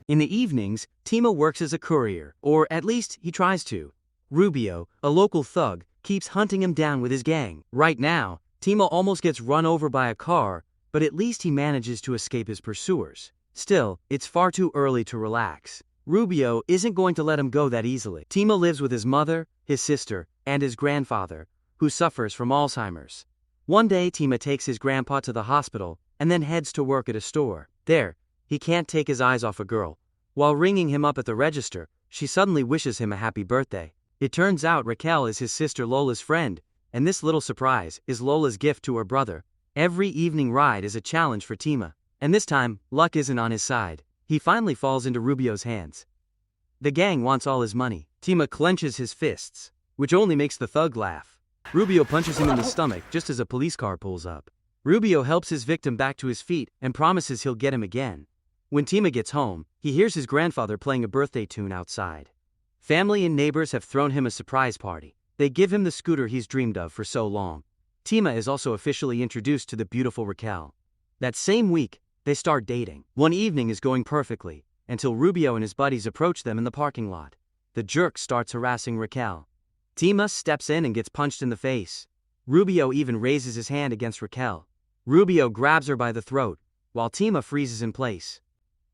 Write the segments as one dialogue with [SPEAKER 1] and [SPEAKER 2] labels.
[SPEAKER 1] In the evenings, Tima works as a courier, or at least he tries to. Rubio, a local thug, keeps hunting him down with his gang. Right now, Tima almost gets run over by a car, but at least he manages to escape his pursuers. Still, it's far too early to relax. Rubio isn't going to let him go that easily. Tima lives with his mother, his sister, and his grandfather, who suffers from Alzheimer's. One day, Tima takes his grandpa to the hospital and then heads to work at a store. There, he can't take his eyes off a girl. While ringing him up at the register, she suddenly wishes him a happy birthday. It turns out Raquel is his sister Lola's friend, and this little surprise is Lola's gift to her brother. Every evening ride is a challenge for Tima, and this time, luck isn't on his side. He finally falls into Rubio's hands. The gang wants all his money. Tima clenches his fists, which only makes the thug laugh. Rubio punches him in the stomach just as a police car pulls up. Rubio helps his victim back to his feet and promises he'll get him again. When Tima gets home, he hears his grandfather playing a birthday tune outside. Family and neighbors have thrown him a surprise party. They give him the scooter he's dreamed of for so long. Tima is also officially introduced to the beautiful Raquel. That same week, they start dating. One evening is going perfectly, until Rubio and his buddies approach them in the parking lot. The jerk starts harassing Raquel. Tima steps in and gets punched in the face. Rubio even raises his hand against Raquel. Rubio grabs her by the throat, while Tima freezes in place.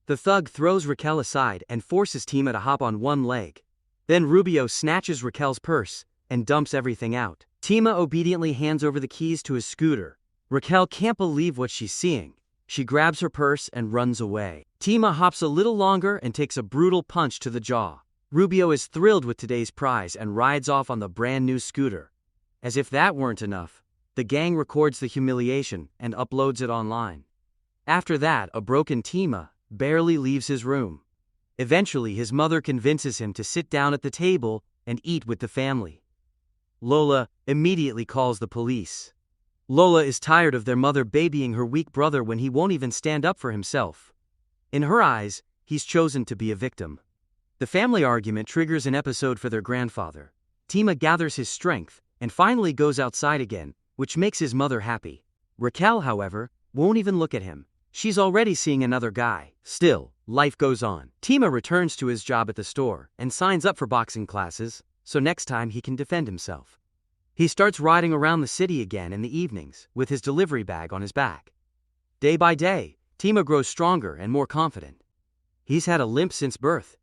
[SPEAKER 1] The thug throws Raquel aside and forces Tima to hop on one leg. Then Rubio snatches Raquel's purse and dumps everything out. Tima obediently hands over the keys to his scooter. Raquel can't believe what she's seeing. She grabs her purse and runs away. Tima hops a little longer and takes a brutal punch to the jaw. Rubio is thrilled with today's prize and rides off on the brand new scooter. As if that weren't enough, the gang records the humiliation and uploads it online. After that, a broken Tima barely leaves his room. Eventually, his mother convinces him to sit down at the table and eat with the family. Lola immediately calls the police. Lola is tired of their mother babying her weak brother when he won't even stand up for himself. In her eyes, he's chosen to be a victim. The family argument triggers an episode for their grandfather. Tima gathers his strength and finally goes outside again, which makes his mother happy. Raquel, however, won't even look at him. She's already seeing another guy. Still, life goes on. Tima returns to his job at the store and signs up for boxing classes, so next time he can defend himself. He starts riding around the city again in the evenings with his delivery bag on his back. Day by day, Tima grows stronger and more confident. He's had a limp since birth,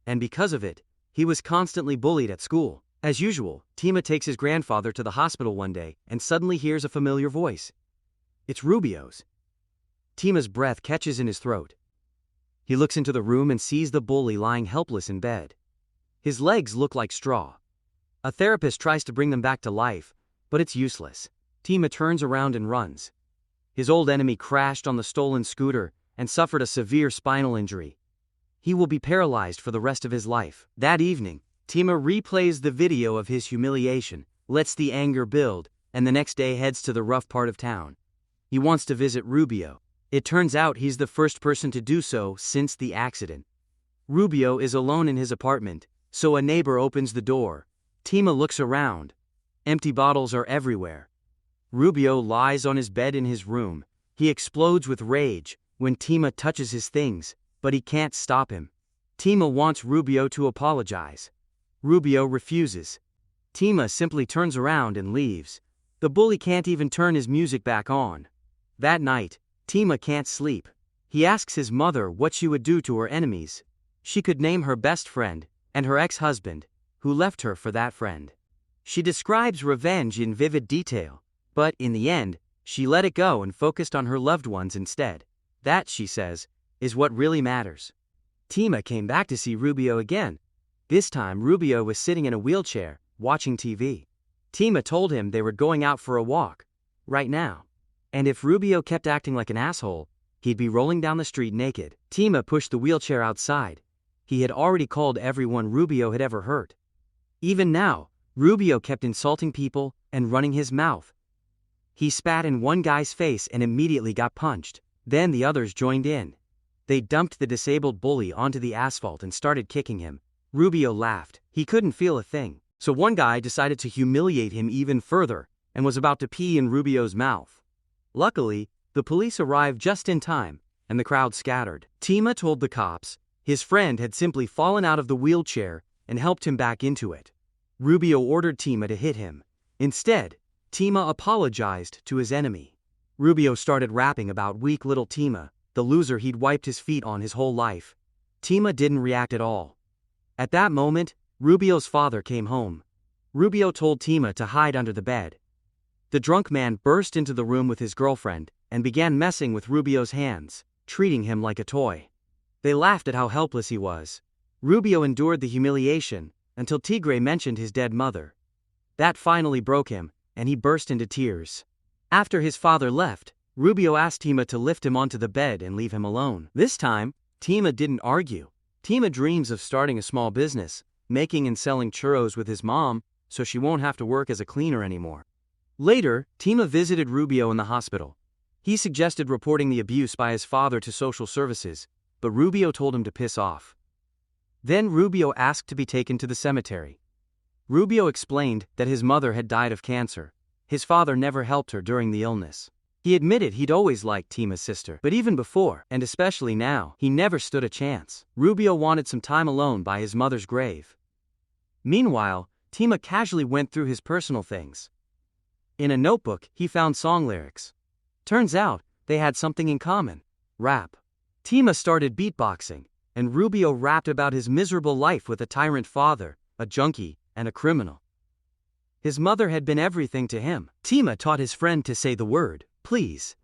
[SPEAKER 1] and because of it, he was constantly bullied at school. As usual, Tima takes his grandfather to the hospital one day and suddenly hears a familiar voice. It's Rubio's. Tima's breath catches in his throat. He looks into the room and sees the bully lying helpless in bed. His legs look like straw. A therapist tries to bring them back to life, but it's useless. Tima turns around and runs. His old enemy crashed on the stolen scooter and suffered a severe spinal injury. He will be paralyzed for the rest of his life. That evening, Tima replays the video of his humiliation, lets the anger build, and the next day heads to the rough part of town. He wants to visit Rubio. It turns out he's the first person to do so since the accident. Rubio is alone in his apartment, so a neighbor opens the door. Tima looks around. Empty bottles are everywhere. Rubio lies on his bed in his room. He explodes with rage when Tima touches his things, but he can't stop him. Tima wants Rubio to apologize. Rubio refuses. Tima simply turns around and leaves. The bully can't even turn his music back on. That night, Tima can't sleep. He asks his mother what she would do to her enemies. She could name her best friend and her ex-husband, who left her for that friend. She describes revenge in vivid detail, but in the end, she let it go and focused on her loved ones instead. That, she says, is what really matters. Tima came back to see Rubio again. This time, Rubio was sitting in a wheelchair, watching TV. Tima told him they were going out for a walk, right now. And if Rubio kept acting like an asshole, he'd be rolling down the street naked. Tima pushed the wheelchair outside. He had already called everyone Rubio had ever hurt. Even now, Rubio kept insulting people and running his mouth. He spat in one guy's face and immediately got punched. Then the others joined in. They dumped the disabled bully onto the asphalt and started kicking him. Rubio laughed. He couldn't feel a thing. So one guy decided to humiliate him even further and was about to pee in Rubio's mouth. Luckily, the police arrived just in time, and the crowd scattered. Tima told the cops his friend had simply fallen out of the wheelchair and helped him back into it. Rubio ordered Tima to hit him. Instead, Tima apologized to his enemy. Rubio started rapping about weak little Tima, the loser he'd wiped his feet on his whole life. Tima didn't react at all. At that moment, Rubio's father came home. Rubio told Tima to hide under the bed. The drunk man burst into the room with his girlfriend and began messing with Rubio's hands, treating him like a toy. They laughed at how helpless he was. Rubio endured the humiliation until Tigre mentioned his dead mother. That finally broke him, and he burst into tears. After his father left, Rubio asked Tima to lift him onto the bed and leave him alone. This time, Tima didn't argue. Tima dreams of starting a small business, making and selling churros with his mom, so she won't have to work as a cleaner anymore. Later, Tima visited Rubio in the hospital. He suggested reporting the abuse by his father to social services, but Rubio told him to piss off. Then Rubio asked to be taken to the cemetery. Rubio explained that his mother had died of cancer. His father never helped her during the illness. He admitted he'd always liked Tima's sister, but even before, and especially now, he never stood a chance. Rubio wanted some time alone by his mother's grave. Meanwhile, Tima casually went through his personal things. In a notebook, he found song lyrics. Turns out, they had something in common: rap. Tima started beatboxing, and Rubio rapped about his miserable life with a tyrant father, a junkie, and a criminal. His mother had been everything to him. Tima taught his friend to say the word, please.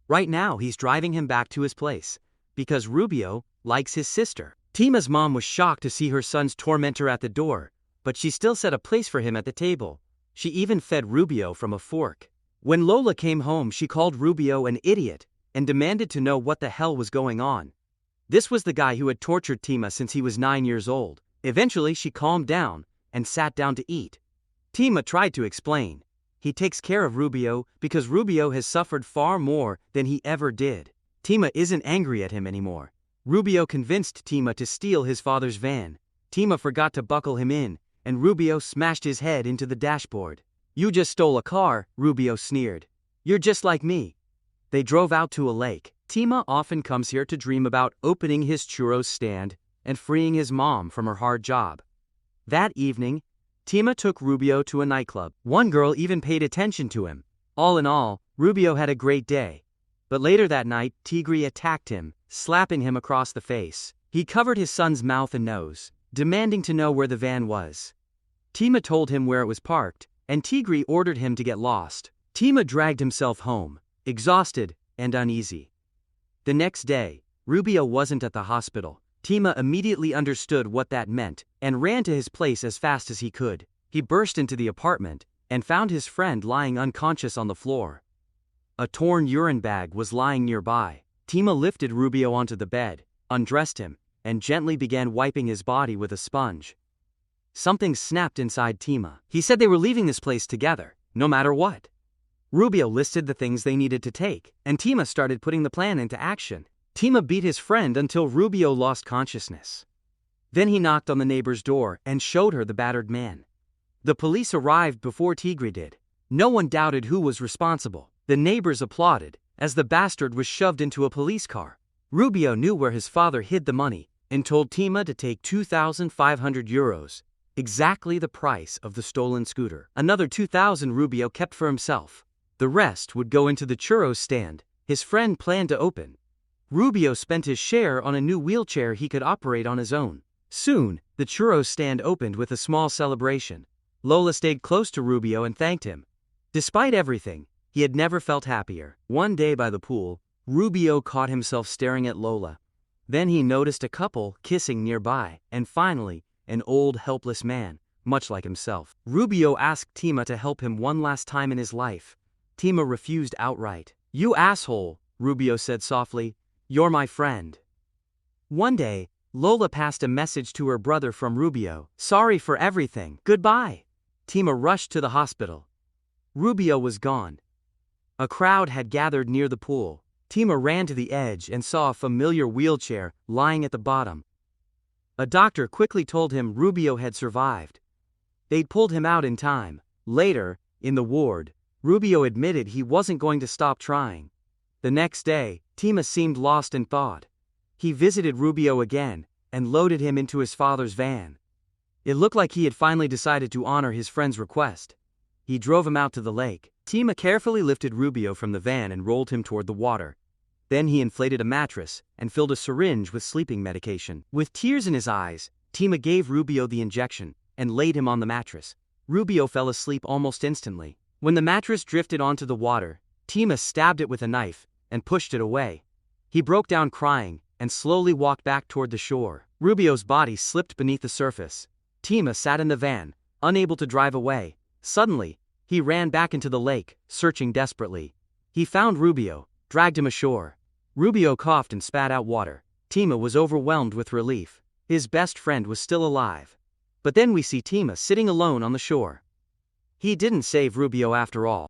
[SPEAKER 1] Right now he's driving him back to his place, because Rubio likes his sister. Tima's mom was shocked to see her son's tormentor at the door, but she still set a place for him at the table. She even fed Rubio from a fork. When Lola came home, she called Rubio an idiot and demanded to know what the hell was going on. This was the guy who had tortured Tima since he was 9 years old. Eventually she calmed down and sat down to eat. Tima tried to explain. He takes care of Rubio because Rubio has suffered far more than he ever did. Tima isn't angry at him anymore. Rubio convinced Tima to steal his father's van. Tima forgot to buckle him in, and Rubio smashed his head into the dashboard. You just stole a car, Rubio sneered. You're just like me. They drove out to a lake. Tima often comes here to dream about opening his churros stand and freeing his mom from her hard job. That evening, Tima took Rubio to a nightclub. One girl even paid attention to him. All in all, Rubio had a great day. But later that night, Tigre attacked him, slapping him across the face. He covered his son's mouth and nose, demanding to know where the van was. Tima told him where it was parked, and Tigre ordered him to get lost. Tima dragged himself home, exhausted and uneasy. The next day, Rubio wasn't at the hospital. Tima immediately understood what that meant and ran to his place as fast as he could. He burst into the apartment and found his friend lying unconscious on the floor. A torn urine bag was lying nearby. Tima lifted Rubio onto the bed, undressed him, and gently began wiping his body with a sponge. Something snapped inside Tima. He said they were leaving this place together, no matter what. Rubio listed the things they needed to take, and Tima started putting the plan into action. Tima beat his friend until Rubio lost consciousness. Then he knocked on the neighbor's door and showed her the battered man. The police arrived before Tigre did. No one doubted who was responsible. The neighbors applauded as the bastard was shoved into a police car. Rubio knew where his father hid the money and told Tima to take 2,500 euros, exactly the price of the stolen scooter. Another 2,000 Rubio kept for himself. The rest would go into the churros stand his friend planned to open. Rubio spent his share on a new wheelchair he could operate on his own. Soon, the churros stand opened with a small celebration. Lola stayed close to Rubio and thanked him. Despite everything, he had never felt happier. One day by the pool, Rubio caught himself staring at Lola. Then he noticed a couple kissing nearby, and finally, an old helpless man, much like himself. Rubio asked Tima to help him one last time in his life. Tima refused outright. "You asshole," Rubio said softly. "You're my friend." One day, Lola passed a message to her brother from Rubio. "Sorry for everything. Goodbye." Tima rushed to the hospital. Rubio was gone. A crowd had gathered near the pool. Tima ran to the edge and saw a familiar wheelchair lying at the bottom. A doctor quickly told him Rubio had survived. They'd pulled him out in time. Later, in the ward, Rubio admitted he wasn't going to stop trying. The next day, Tima seemed lost in thought. He visited Rubio again and loaded him into his father's van. It looked like he had finally decided to honor his friend's request. He drove him out to the lake. Tima carefully lifted Rubio from the van and rolled him toward the water. Then he inflated a mattress and filled a syringe with sleeping medication. With tears in his eyes, Tima gave Rubio the injection and laid him on the mattress. Rubio fell asleep almost instantly. When the mattress drifted onto the water, Tima stabbed it with a knife and pushed it away. He broke down crying and slowly walked back toward the shore. Rubio's body slipped beneath the surface. Tima sat in the van, unable to drive away. Suddenly, he ran back into the lake, searching desperately. He found Rubio, dragged him ashore. Rubio coughed and spat out water. Tima was overwhelmed with relief. His best friend was still alive. But then we see Tima sitting alone on the shore. He didn't save Rubio after all.